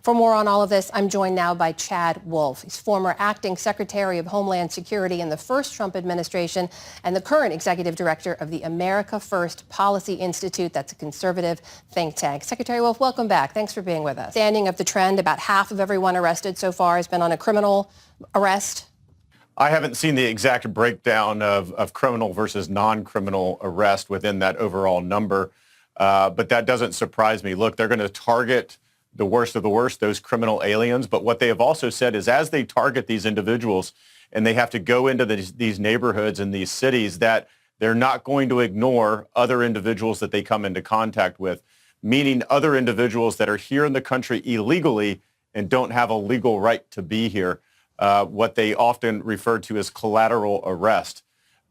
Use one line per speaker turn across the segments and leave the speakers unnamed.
For more on all of this, I'm joined now by Chad Wolf. He's former acting Secretary of Homeland Security in the first Trump administration and the current executive director of the America First Policy Institute. That's a conservative think tank. Secretary Wolf, welcome back. Thanks for being with us. Standing of the trend, about half of everyone arrested so far has been on a criminal arrest.
I haven't seen the exact breakdown of criminal versus non-criminal arrest within that overall number, but that doesn't surprise me. Look, they're going to target the worst of the worst, those criminal aliens, but what they have also said is as they target these individuals and they have to go into these neighborhoods and these cities, that they're not going to ignore other individuals that they come into contact with, meaning other individuals that are here in the country illegally and don't have a legal right to be here. What they often refer to as collateral arrest.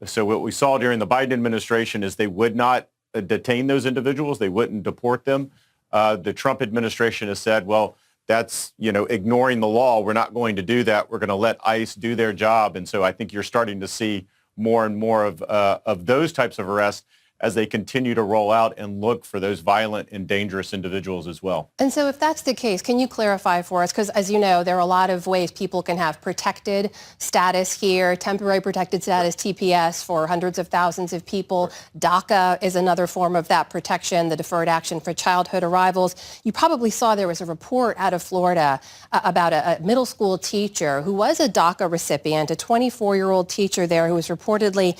So what we saw during the Biden administration is they would not detain those individuals. They wouldn't deport them. The Trump administration has said, well, that's, ignoring the law. We're not going to do that. We're going to let ICE do their job. And so I think you're starting to see more and more of those types of arrests as they continue to roll out and look for those violent and dangerous individuals as well.
And so if that's the case, can you clarify for us? Because as you know, there are a lot of ways people can have protected status here, temporary protected status, TPS, for hundreds of thousands of people. DACA is another form of that protection, the Deferred Action for Childhood Arrivals. You probably saw there was a report out of Florida about a middle school teacher who was a DACA recipient, a 24-year-old teacher there who was reportedly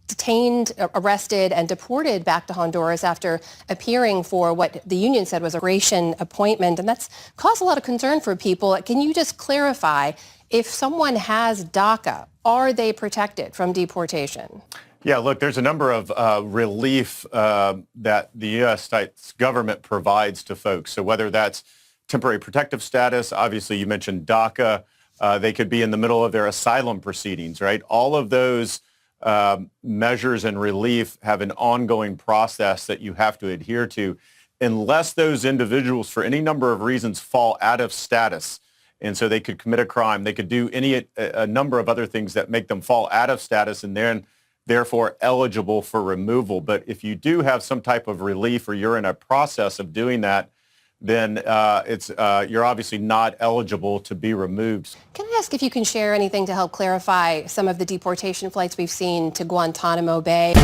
detained, arrested, and deported back to Honduras after appearing for what the union said was a immigration appointment. And that's caused a lot of concern for people. Can you just clarify, if someone has DACA, are they protected from deportation?
Yeah, look, there's a number of relief that the U.S. States government provides to folks. So whether that's temporary protective status, obviously you mentioned DACA, they could be in the middle of their asylum proceedings, right? All of those measures and relief have an ongoing process that you have to adhere to unless those individuals, for any number of reasons, fall out of status. And so they could commit a crime. They could do a number of other things that make them fall out of status and then therefore eligible for removal. But if you do have some type of relief or you're in a process of doing that, then you're obviously not eligible to be removed.
Can I ask if you can share anything to help clarify some of the deportation flights we've seen to Guantanamo Bay?